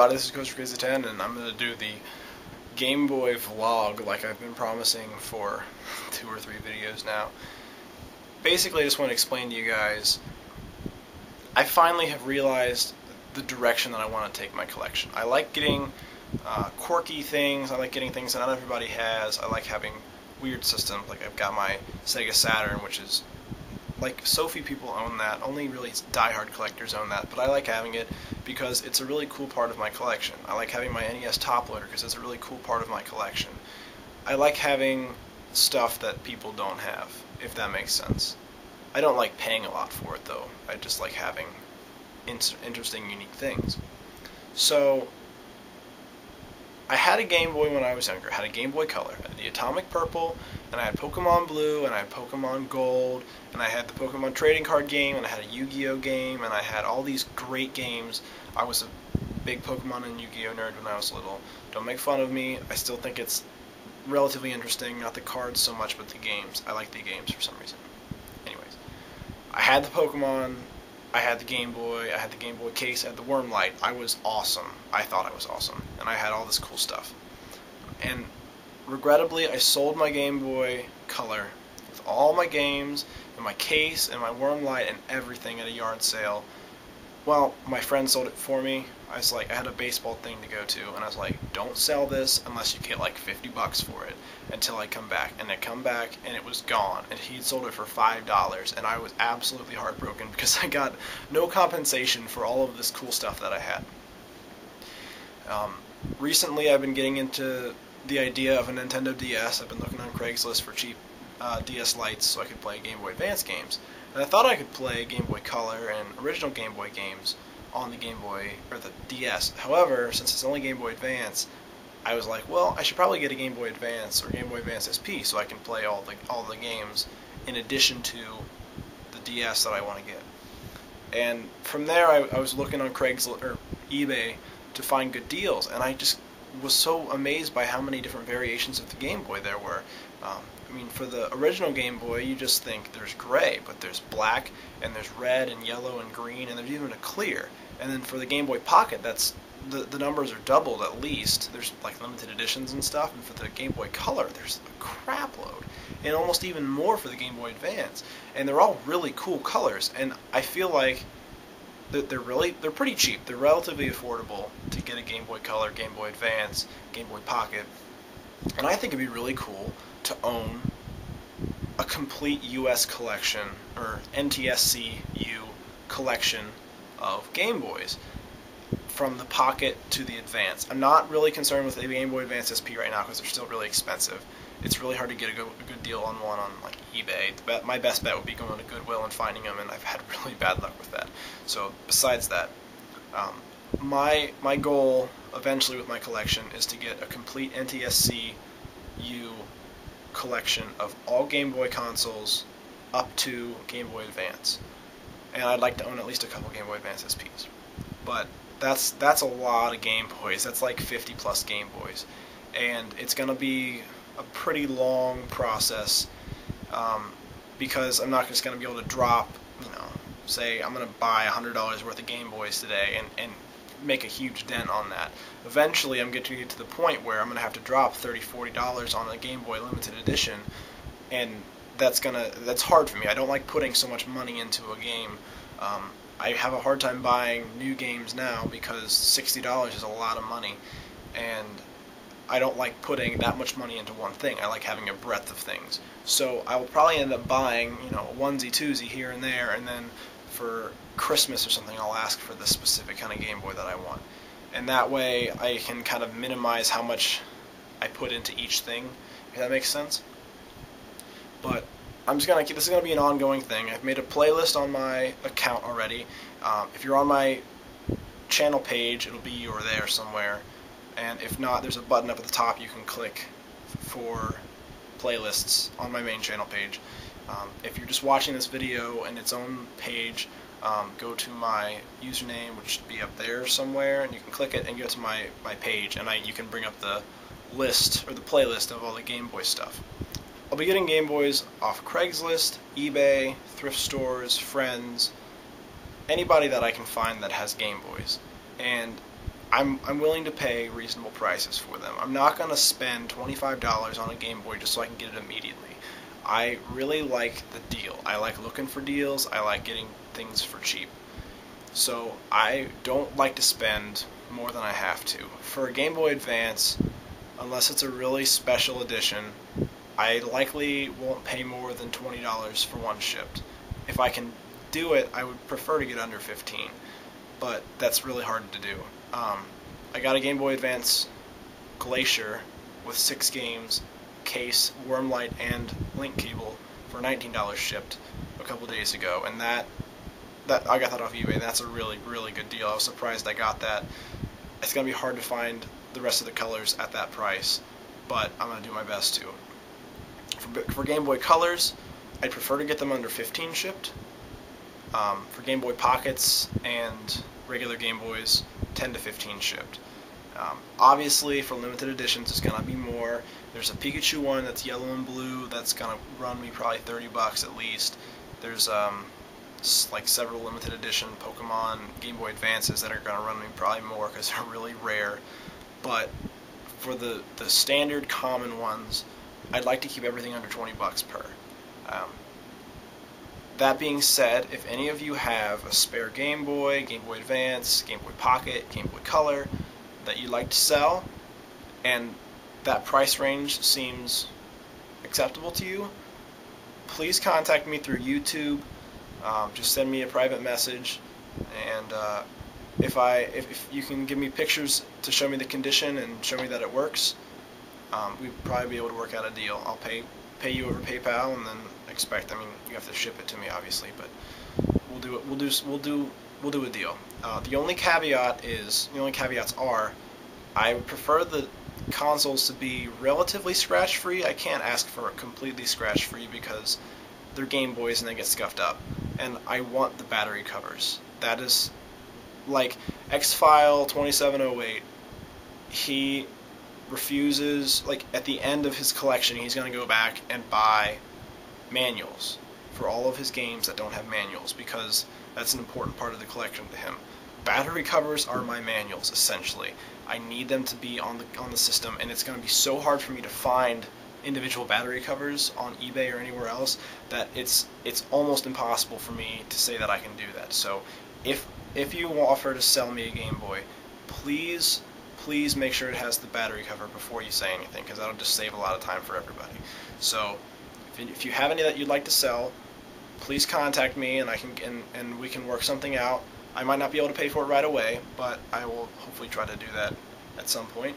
everybody, this is Coach Crazy 10, and I'm going to do the Game Boy vlog like I've been promising for 2 or 3 videos now. Basically, I just want to explain to you guys, I finally have realized the direction that I want to take my collection. I like getting quirky things, I like getting things that not everybody has, I like having weird systems, like I've got my Sega Saturn, which is, like, so few people own that, only really diehard collectors own that, but I like having it because it's a really cool part of my collection. I like having my NES top loader because it's a really cool part of my collection. I like having stuff that people don't have, if that makes sense. I don't like paying a lot for it though, I just like having interesting, unique things. So, I had a Game Boy when I was younger. I had a Game Boy Color. I had the Atomic Purple, and I had Pokemon Blue, and I had Pokemon Gold, and I had the Pokemon Trading Card game, and I had a Yu-Gi-Oh game, and I had all these great games. I was a big Pokemon and Yu-Gi-Oh nerd when I was little. Don't make fun of me. I still think it's relatively interesting. Not the cards so much, but the games. I like the games for some reason. Anyways, I had the Pokemon. I had the Game Boy, I had the Game Boy case, I had the Worm Light. I was awesome. I thought I was awesome. And I had all this cool stuff. And regrettably, I sold my Game Boy Color with all my games, and my case, and my Worm Light, and everything at a yard sale. Well, my friend sold it for me. I was like, I had a baseball thing to go to, and I was like, don't sell this unless you get like $50 for it until I come back. And I come back, and it was gone, and he'd sold it for $5, and I was absolutely heartbroken because I got no compensation for all of this cool stuff that I had. Recently, I've been getting into the idea of a Nintendo DS. I've been looking on Craigslist for cheap DS Lites so I could play Game Boy Advance games. And I thought I could play Game Boy Color and original Game Boy games on the Game Boy, or the DS. However, since it's only Game Boy Advance, I was like, well, I should probably get a Game Boy Advance or Game Boy Advance SP so I can play all the games in addition to the DS that I want to get. And from there, I was looking on Craigslist or eBay to find good deals, and I just was so amazed by how many different variations of the Game Boy there were. I mean, for the original Game Boy, you just think there's gray, but there's black, and there's red, and yellow, and green, and there's even a clear. And then for the Game Boy Pocket, that's the numbers are doubled at least. There's like limited editions and stuff, and for the Game Boy Color, there's a crap load, and almost even more for the Game Boy Advance. And they're all really cool colors, and I feel like they're pretty cheap. They're relatively affordable to get a Game Boy Color, Game Boy Advance, Game Boy Pocket, and I think it'd be really cool to own a complete US collection, or NTSC-U collection of Game Boys, from the Pocket to the Advance. I'm not really concerned with the Game Boy Advance SP right now because they're still really expensive. It's really hard to get a good deal on one on like eBay. My best bet would be going to Goodwill and finding them, and I've had really bad luck with that. So besides that, my goal eventually with my collection is to get a complete NTSC-U collection of all Game Boy consoles up to Game Boy Advance. And I'd like to own at least a couple Game Boy Advance SPs. But that's a lot of Game Boys. That's like 50 plus Game Boys. And it's going to be a pretty long process because I'm not just going to be able to drop, say I'm going to buy $100 worth of Game Boys today and make a huge dent on that. Eventually I'm going to get to the point where I'm going to have to drop $30, $40 on a Game Boy limited edition, and that's hard for me. I don't like putting so much money into a game. I have a hard time buying new games now because $60 is a lot of money, and I don't like putting that much money into one thing. I like having a breadth of things. So I will probably end up buying, a onesie-twosie here and there, and then for Christmas or something I'll ask for the specific kind of Game Boy that I want. And that way I can kind of minimize how much I put into each thing, if that makes sense. But I'm just gonna this is gonna be an ongoing thing. I've made a playlist on my account already. If you're on my channel page, it'll be over there somewhere. And if not, there's a button up at the top you can click for playlists on my main channel page. If you're just watching this video in its own page, go to my username, which should be up there somewhere, and you can click it and go to my page, and you can bring up the list or the playlist of all the Game Boy stuff. I'll be getting Game Boys off Craigslist, eBay, thrift stores, friends, anybody that I can find that has Game Boys. And I'm willing to pay reasonable prices for them. I'm not going to spend $25 on a Game Boy just so I can get it immediately. I really like the deal. I like looking for deals. I like getting things for cheap. So I don't like to spend more than I have to. For a Game Boy Advance, unless it's a really special edition, I likely won't pay more than $20 for one shipped. If I can do it, I would prefer to get under 15, but that's really hard to do. I got a Game Boy Advance Glacier with 6 games, case, worm light, and link cable for $19 shipped a couple days ago, and that I got that off eBay. That's a really, really good deal. I was surprised I got that. It's going to be hard to find the rest of the colors at that price, but I'm going to do my best to. For Game Boy Colors, I'd prefer to get them under 15 shipped. For Game Boy Pockets and regular Game Boys, 10 to 15 shipped. Obviously, for limited editions, it's going to be more. There's a Pikachu one that's yellow and blue that's going to run me probably $30 at least. There's like several limited edition Pokemon Game Boy Advances that are going to run me probably more because they're really rare. But for the standard common ones, I'd like to keep everything under $20 per. That being said, if any of you have a spare Game Boy, Game Boy Advance, Game Boy Pocket, Game Boy Color that you'd like to sell, and that price range seems acceptable to you, please contact me through YouTube. Just send me a private message, and if you can give me pictures to show me the condition and show me that it works, we'd probably be able to work out a deal. I'll pay you over PayPal, and then you have to ship it to me, obviously, but we'll do a deal. The only caveats are, I would prefer the consoles to be relatively scratch-free. I can't ask for a completely scratch-free because they're Game Boys and they get scuffed up, and I want the battery covers. That is, like X-File 2708, he refuses, like at the end of his collection, he's going to go back and buy manuals for all of his games that don't have manuals, because that's an important part of the collection to him. Battery covers are my manuals, essentially. I need them to be on the system, and it's going to be so hard for me to find individual battery covers on eBay or anywhere else that it's almost impossible for me to say that I can do that. So if you offer to sell me a Game Boy, please make sure it has the battery cover before you say anything, because that'll just save a lot of time for everybody. So if you have any that you'd like to sell, please contact me, and we can work something out. I might not be able to pay for it right away, but I will hopefully try to do that at some point.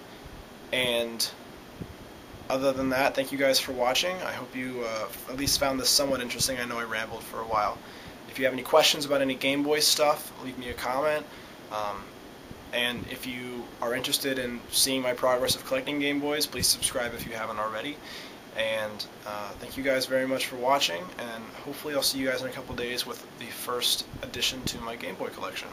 And other than that, thank you guys for watching. I hope you at least found this somewhat interesting. I know I rambled for a while. If you have any questions about any Game Boy stuff, leave me a comment. And if you are interested in seeing my progress of collecting Game Boys, please subscribe if you haven't already. And thank you guys very much for watching, and hopefully I'll see you guys in a couple days with the first addition to my Game Boy collection.